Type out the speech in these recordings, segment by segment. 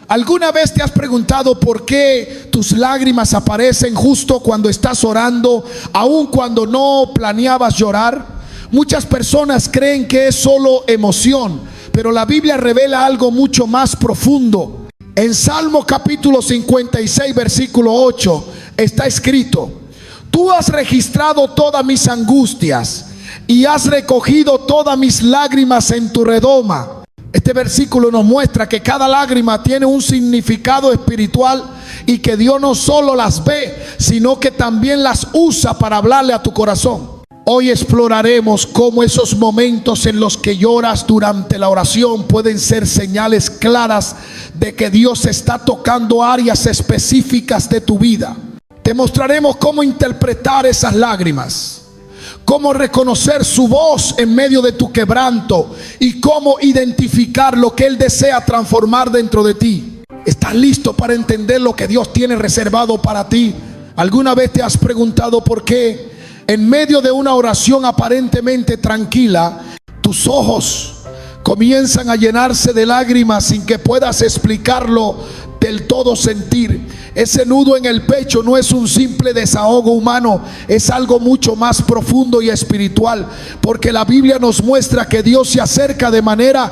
¿Alguna vez te has preguntado por qué tus lágrimas aparecen justo cuando estás orando, aun cuando no planeabas llorar? Muchas personas creen que es solo emoción, pero la Biblia revela algo mucho más profundo. En Salmo capítulo 56, versículo 8, está escrito: tú has registrado todas mis angustias y has recogido todas mis lágrimas en tu redoma. Este versículo nos muestra que cada lágrima tiene un significado espiritual y que Dios no solo las ve, sino que también las usa para hablarle a tu corazón. Hoy exploraremos cómo esos momentos en los que lloras durante la oración pueden ser señales claras de que Dios está tocando áreas específicas de tu vida. Te mostraremos cómo interpretar esas lágrimas, cómo reconocer su voz en medio de tu quebranto y cómo identificar lo que Él desea transformar dentro de ti. ¿Estás listo para entender lo que Dios tiene reservado para ti? ¿Alguna vez te has preguntado por qué en medio de una oración aparentemente tranquila, tus ojos comienzan a llenarse de lágrimas sin que puedas explicarlo del todo sentir? Ese nudo en el pecho no es un simple desahogo humano, es algo mucho más profundo y espiritual, porque la Biblia nos muestra que Dios se acerca de manera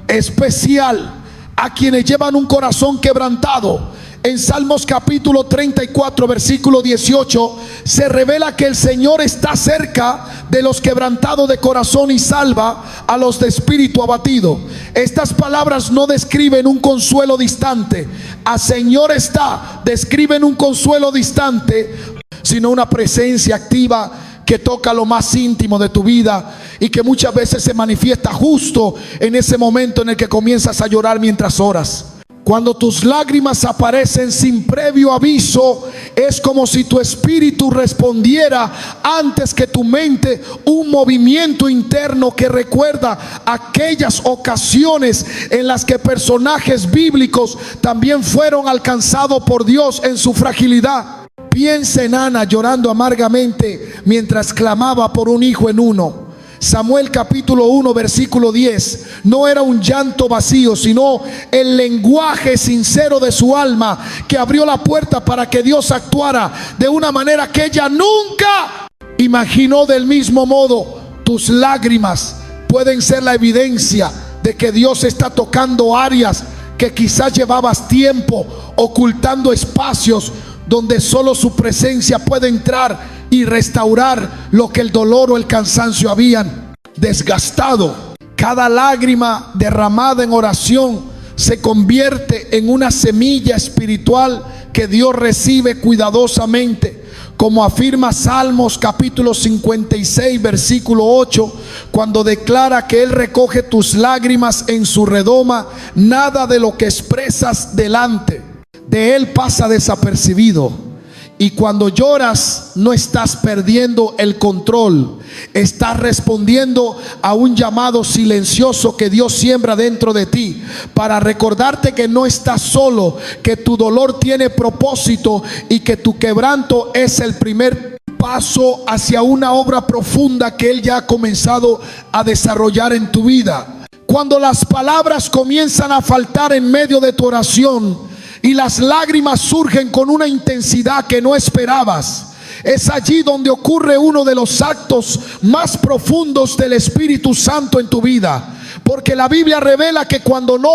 especial a quienes llevan un corazón quebrantado. En Salmos capítulo 34, versículo 18, se revela que el Señor está cerca de los quebrantados de corazón y salva a los de espíritu abatido. Estas palabras no describen un consuelo distante. A Señor está, describen un consuelo distante, sino una presencia activa que toca lo más íntimo de tu vida y que muchas veces se manifiesta justo en ese momento en el que comienzas a llorar mientras oras. Cuando tus lágrimas aparecen sin previo aviso, es como si tu espíritu respondiera antes que tu mente, un movimiento interno que recuerda aquellas ocasiones en las que personajes bíblicos también fueron alcanzados por Dios en su fragilidad. Piensa en Ana llorando amargamente mientras clamaba por un hijo en uno. Samuel capítulo 1 versículo 10 no era un llanto vacío, sino el lenguaje sincero de su alma que abrió la puerta para que Dios actuara de una manera que ella nunca imaginó. Del mismo modo, tus lágrimas pueden ser la evidencia de que Dios está tocando áreas que quizás llevabas tiempo ocultando, espacios donde solo su presencia puede entrar y restaurar lo que el dolor o el cansancio habían desgastado. Cada lágrima derramada en oración se convierte en una semilla espiritual que Dios recibe cuidadosamente, como afirma Salmos capítulo 56 versículo 8, cuando declara que Él recoge tus lágrimas en su redoma. Nada de lo que expresas delante de Él pasa desapercibido. Y cuando lloras, no estás perdiendo el control, estás respondiendo a un llamado silencioso que Dios siembra dentro de ti, para recordarte que no estás solo, que tu dolor tiene propósito y que tu quebranto es el primer paso hacia una obra profunda que Él ya ha comenzado a desarrollar en tu vida. Cuando las palabras comienzan a faltar en medio de tu oración y las lágrimas surgen con una intensidad que no esperabas, es allí donde ocurre uno de los actos más profundos del Espíritu Santo en tu vida. Porque la Biblia revela que cuando no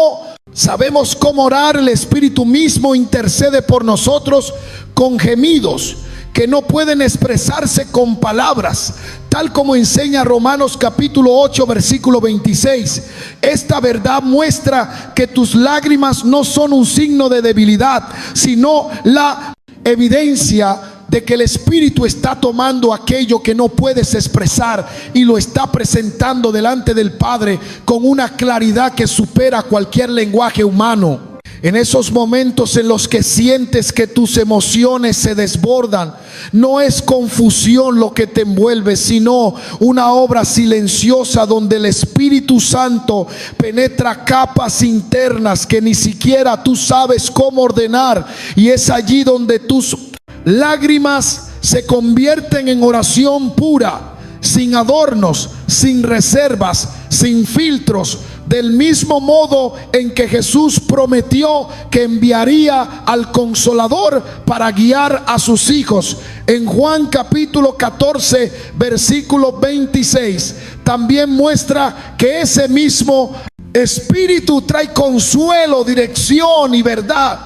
sabemos cómo orar, el Espíritu mismo intercede por nosotros con gemidos que no pueden expresarse con palabras, tal como enseña Romanos capítulo 8 versículo 26. Esta verdad muestra que tus lágrimas no son un signo de debilidad, sino la evidencia de que el Espíritu está tomando aquello que no puedes expresar y lo está presentando delante del Padre con una claridad que supera cualquier lenguaje humano. En esos momentos en los que sientes que tus emociones se desbordan, no es confusión lo que te envuelve, sino una obra silenciosa donde el Espíritu Santo penetra capas internas que ni siquiera tú sabes cómo ordenar. Y es allí donde tus lágrimas se convierten en oración pura, sin adornos, sin reservas, sin filtros, del mismo modo en que Jesús prometió que enviaría al Consolador para guiar a sus hijos. En Juan capítulo 14 versículo 26 también muestra que ese mismo Espíritu trae consuelo, dirección y verdad,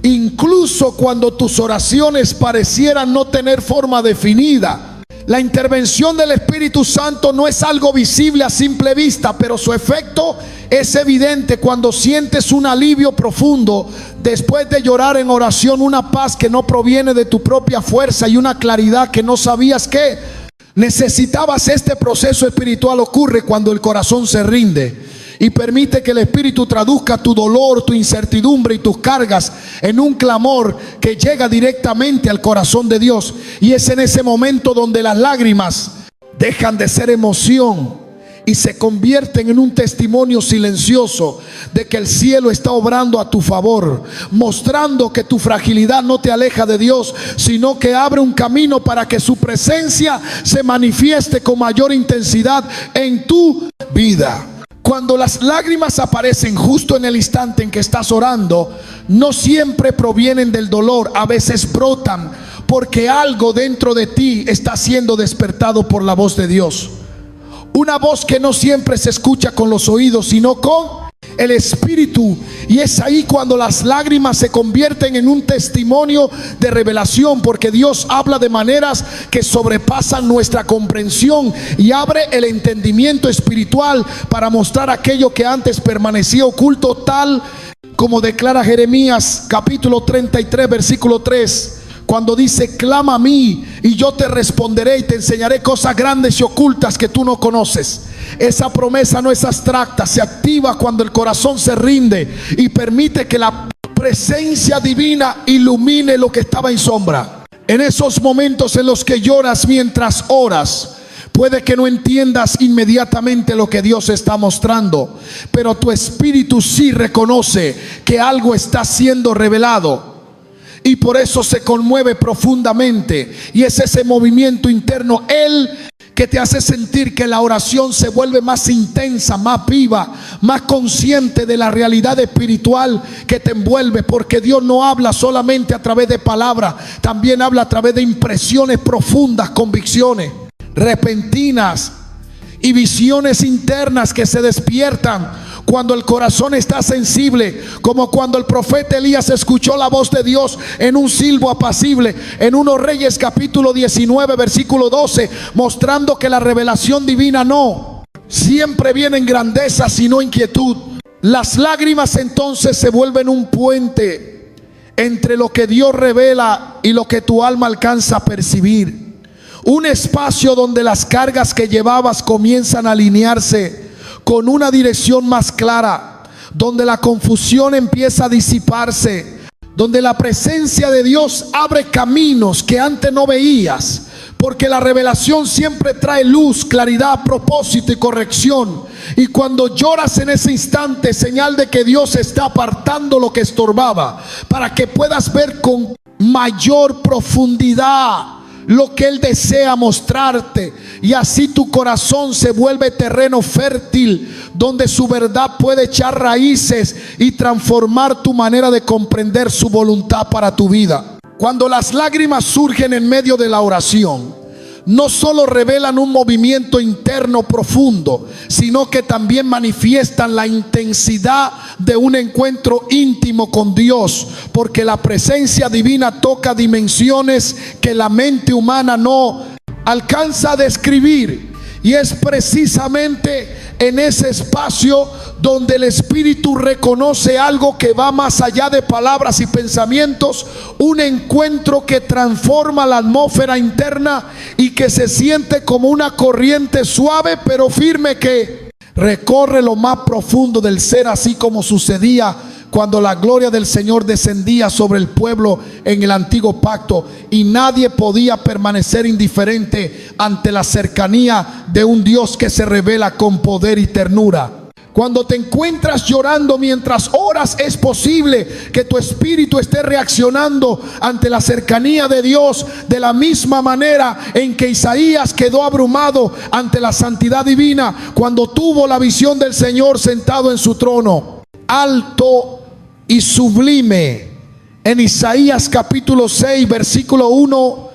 incluso cuando tus oraciones parecieran no tener forma definida. La intervención del Espíritu Santo no es algo visible a simple vista, pero su efecto es evidente cuando sientes un alivio profundo después de llorar en oración, una paz que no proviene de tu propia fuerza y una claridad que no sabías que necesitabas. Este proceso espiritual ocurre cuando el corazón se rinde y permite que el Espíritu traduzca tu dolor, tu incertidumbre y tus cargas en un clamor que llega directamente al corazón de Dios. Y es en ese momento donde las lágrimas dejan de ser emoción y se convierten en un testimonio silencioso de que el cielo está obrando a tu favor, mostrando que tu fragilidad no te aleja de Dios, sino que abre un camino para que su presencia se manifieste con mayor intensidad en tu vida. Cuando las lágrimas aparecen justo en el instante en que estás orando, no siempre provienen del dolor, a veces brotan porque algo dentro de ti está siendo despertado por la voz de Dios. Una voz que no siempre se escucha con los oídos, sino con el Espíritu. Y es ahí cuando las lágrimas se convierten en un testimonio de revelación, porque Dios habla de maneras que sobrepasan nuestra comprensión y abre el entendimiento espiritual para mostrar aquello que antes permanecía oculto, tal como declara Jeremías capítulo 33 versículo 3, cuando dice: clama a mí y yo te responderé y te enseñaré cosas grandes y ocultas que tú no conoces. Esa promesa no es abstracta, se activa cuando el corazón se rinde y permite que la presencia divina ilumine lo que estaba en sombra. En esos momentos en los que lloras mientras oras, puede que no entiendas inmediatamente lo que Dios está mostrando, pero tu espíritu sí reconoce que algo está siendo revelado. Y por eso se conmueve profundamente. Y es ese movimiento interno que te hace sentir que la oración se vuelve más intensa, más viva, más consciente de la realidad espiritual que te envuelve. Porque Dios no habla solamente a través de palabras, también habla a través de impresiones profundas, convicciones repentinas y visiones internas que se despiertan cuando el corazón está sensible, como cuando el profeta Elías escuchó la voz de Dios en un silbo apacible en 1 Reyes capítulo 19 versículo 12, mostrando que la revelación divina no siempre viene en grandeza, sino en quietud. Las lágrimas entonces se vuelven un puente entre lo que Dios revela y lo que tu alma alcanza a percibir, un espacio donde las cargas que llevabas comienzan a alinearse con una dirección más clara, donde la confusión empieza a disiparse, donde la presencia de Dios abre caminos que antes no veías, porque la revelación siempre trae luz, claridad, propósito y corrección. Y cuando lloras en ese instante, señal de que Dios está apartando lo que estorbaba, para que puedas ver con mayor profundidad lo que Él desea mostrarte, y así tu corazón se vuelve terreno fértil donde su verdad puede echar raíces y transformar tu manera de comprender su voluntad para tu vida. Cuando las lágrimas surgen en medio de la oración, no solo revelan un movimiento interno profundo, sino que también manifiestan la intensidad de un encuentro íntimo con Dios, porque la presencia divina toca dimensiones que la mente humana no alcanza a describir. Y es precisamente en ese espacio donde el Espíritu reconoce algo que va más allá de palabras y pensamientos, un encuentro que transforma la atmósfera interna y que se siente como una corriente suave pero firme que recorre lo más profundo del ser, así como sucedía cuando la gloria del Señor descendía sobre el pueblo en el antiguo pacto, y nadie podía permanecer indiferente ante la cercanía de un Dios que se revela con poder y ternura. Cuando te encuentras llorando mientras oras, es posible que tu espíritu esté reaccionando ante la cercanía de Dios, de la misma manera en que Isaías quedó abrumado ante la santidad divina cuando tuvo la visión del Señor sentado en su trono. Alto y sublime, en Isaías capítulo 6 versículo 1,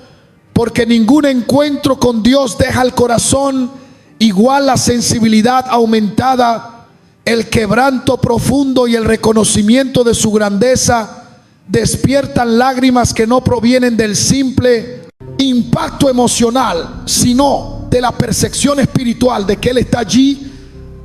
porque ningún encuentro con Dios deja el corazón igual, la sensibilidad aumentada, el quebranto profundo y el reconocimiento de su grandeza despiertan lágrimas que no provienen del simple impacto emocional, sino de la percepción espiritual de que Él está allí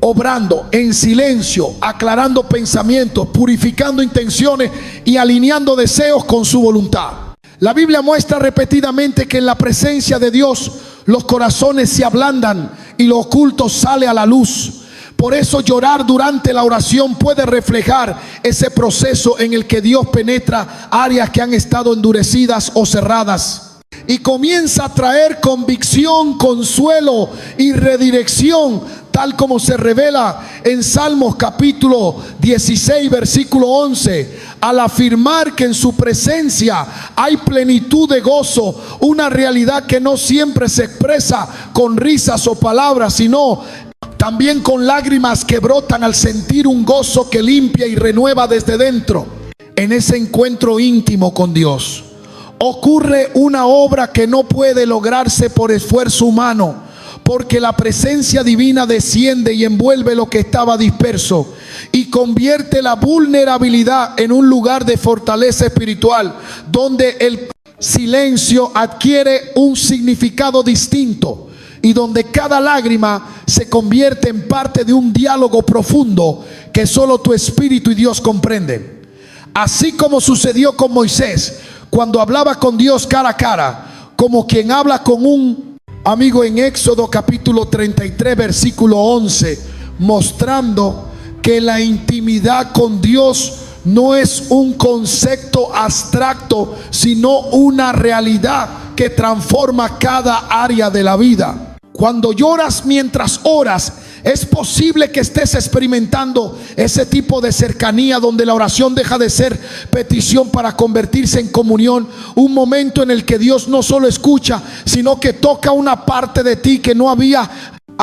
obrando en silencio, aclarando pensamientos, purificando intenciones y alineando deseos con su voluntad. La Biblia muestra repetidamente que en la presencia de Dios los corazones se ablandan y lo oculto sale a la luz. Por eso llorar durante la oración puede reflejar ese proceso en el que Dios penetra áreas que han estado endurecidas o cerradas y comienza a traer convicción, consuelo y redirección, tal como se revela en Salmos capítulo 16 versículo 11, al afirmar que en su presencia hay plenitud de gozo, una realidad que no siempre se expresa con risas o palabras, sino también con lágrimas que brotan al sentir un gozo que limpia y renueva desde dentro. En ese encuentro íntimo con Dios ocurre una obra que no puede lograrse por esfuerzo humano, porque la presencia divina desciende y envuelve lo que estaba disperso y convierte la vulnerabilidad en un lugar de fortaleza espiritual, donde el silencio adquiere un significado distinto y donde cada lágrima se convierte en parte de un diálogo profundo que solo tu espíritu y Dios comprenden. Así como sucedió con Moisés cuando hablaba con Dios cara a cara, como quien habla con un amigo en Éxodo capítulo 33 versículo 11, mostrando que la intimidad con Dios no es un concepto abstracto, sino una realidad que transforma cada área de la vida. Cuando lloras mientras oras, es posible que estés experimentando ese tipo de cercanía donde la oración deja de ser petición para convertirse en comunión, un momento en el que Dios no solo escucha, sino que toca una parte de ti que no había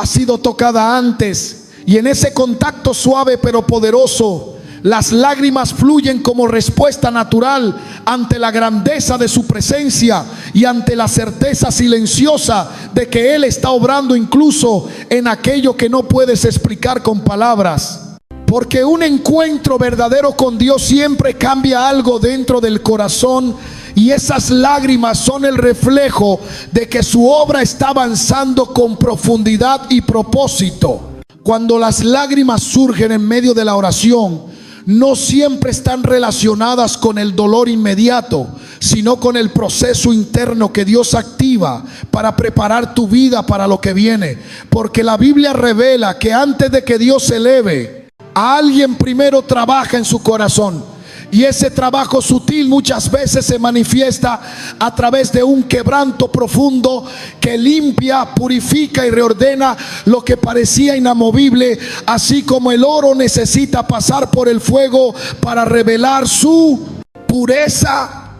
sido tocada antes. Y en ese contacto suave pero poderoso, las lágrimas fluyen como respuesta natural ante la grandeza de su presencia y ante la certeza silenciosa de que Él está obrando incluso en aquello que no puedes explicar con palabras. Porque un encuentro verdadero con Dios siempre cambia algo dentro del corazón, y esas lágrimas son el reflejo de que su obra está avanzando con profundidad y propósito. Cuando las lágrimas surgen en medio de la oración, no siempre están relacionadas con el dolor inmediato, sino con el proceso interno que Dios activa para preparar tu vida para lo que viene. Porque la Biblia revela que antes de que Dios eleve a alguien, primero trabaja en su corazón. Y ese trabajo sutil muchas veces se manifiesta a través de un quebranto profundo que limpia, purifica y reordena lo que parecía inamovible. Así como el oro necesita pasar por el fuego para revelar su pureza,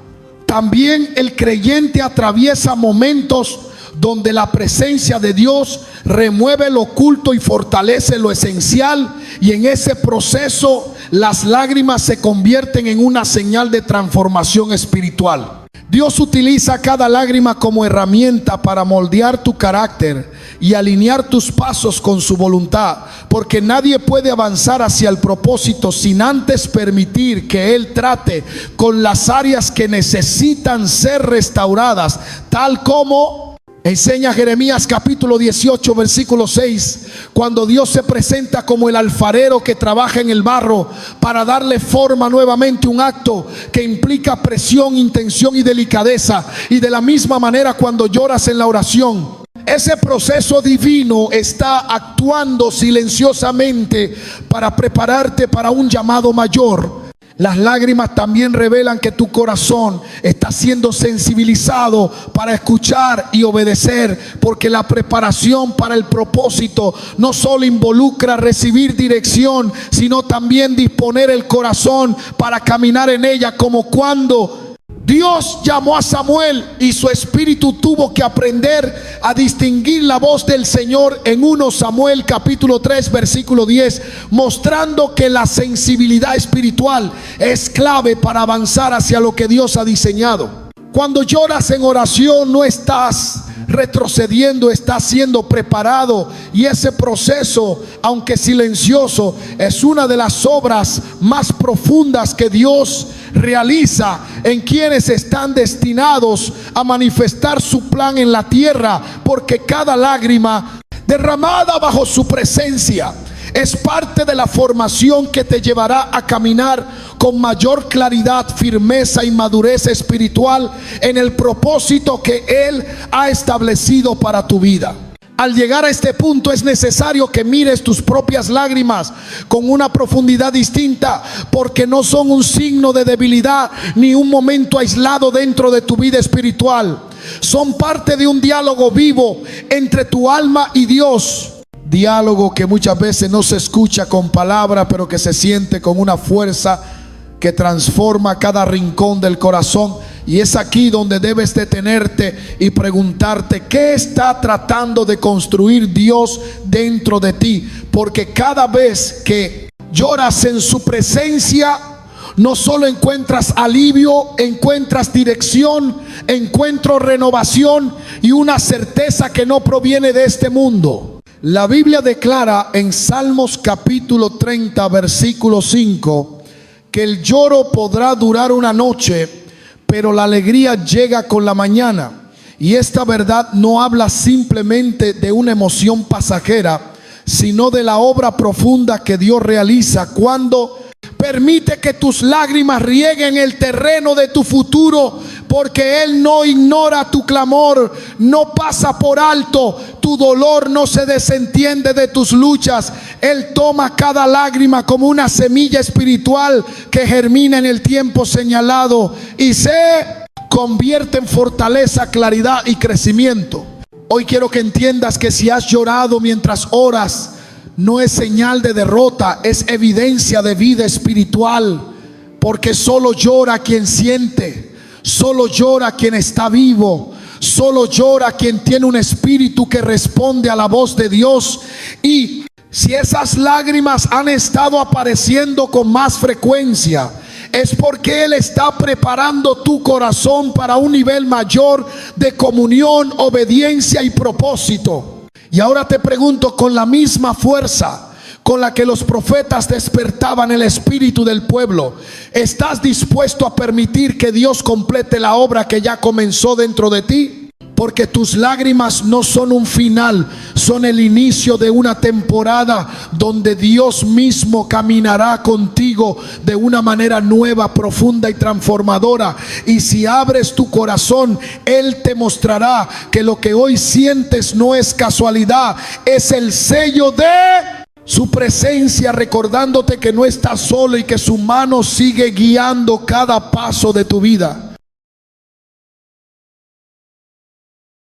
también el creyente atraviesa momentos donde la presencia de Dios remueve lo oculto y fortalece lo esencial, y en ese proceso las lágrimas se convierten en una señal de transformación espiritual. Dios utiliza cada lágrima como herramienta para moldear tu carácter y alinear tus pasos con su voluntad, porque nadie puede avanzar hacia el propósito sin antes permitir que Él trate con las áreas que necesitan ser restauradas, tal como enseña Jeremías capítulo 18 versículo 6, cuando Dios se presenta como el alfarero que trabaja en el barro para darle forma nuevamente, un acto que implica presión, intención y delicadeza. Y de la misma manera, cuando lloras en la oración, ese proceso divino está actuando silenciosamente para prepararte para un llamado mayor. Las lágrimas también revelan que tu corazón está siendo sensibilizado para escuchar y obedecer, porque la preparación para el propósito no solo involucra recibir dirección, sino también disponer el corazón para caminar en ella, como cuando Dios llamó a Samuel y su espíritu tuvo que aprender a distinguir la voz del Señor en 1 Samuel capítulo 3 versículo 10, mostrando que la sensibilidad espiritual es clave para avanzar hacia lo que Dios ha diseñado. Cuando lloras en oración no estás retrocediendo, estás siendo preparado, y ese proceso, aunque silencioso, es una de las obras más profundas que Dios realiza en quienes están destinados a manifestar su plan en la tierra, porque cada lágrima derramada bajo su presencia es parte de la formación que te llevará a caminar con mayor claridad, firmeza y madurez espiritual en el propósito que Él ha establecido para tu vida. Al llegar a este punto es necesario que mires tus propias lágrimas con una profundidad distinta, porque no son un signo de debilidad ni un momento aislado dentro de tu vida espiritual. Son parte de un diálogo vivo entre tu alma y Dios. Diálogo que muchas veces no se escucha con palabras, pero que se siente con una fuerza que transforma cada rincón del corazón. Y es aquí donde debes detenerte y preguntarte: ¿qué está tratando de construir Dios dentro de ti? Porque cada vez que lloras en su presencia, no solo encuentras alivio, encuentras dirección, encuentras renovación y una certeza que no proviene de este mundo. La Biblia declara en Salmos capítulo 30 versículo 5 que el lloro podrá durar una noche, pero la alegría llega con la mañana. Y esta verdad no habla simplemente de una emoción pasajera, sino de la obra profunda que Dios realiza cuando permite que tus lágrimas rieguen el terreno de tu futuro, porque Él no ignora tu clamor, no pasa por alto tu dolor, no se desentiende de tus luchas. Él toma cada lágrima como una semilla espiritual que germina en el tiempo señalado y se convierte en fortaleza, claridad y crecimiento. Hoy quiero que entiendas que si has llorado mientras oras, no es señal de derrota, es evidencia de vida espiritual, porque solo llora quien siente, solo llora quien está vivo, solo llora quien tiene un espíritu que responde a la voz de Dios. Y si esas lágrimas han estado apareciendo con más frecuencia, es porque Él está preparando tu corazón para un nivel mayor de comunión, obediencia y propósito. Y ahora te pregunto, con la misma fuerza con la que los profetas despertaban el espíritu del pueblo, ¿estás dispuesto a permitir que Dios complete la obra que ya comenzó dentro de ti? Porque tus lágrimas no son un final, son el inicio de una temporada donde Dios mismo caminará contigo de una manera nueva, profunda y transformadora. Y si abres tu corazón, Él te mostrará que lo que hoy sientes no es casualidad, es el sello de su presencia, recordándote que no estás solo y que su mano sigue guiando cada paso de tu vida.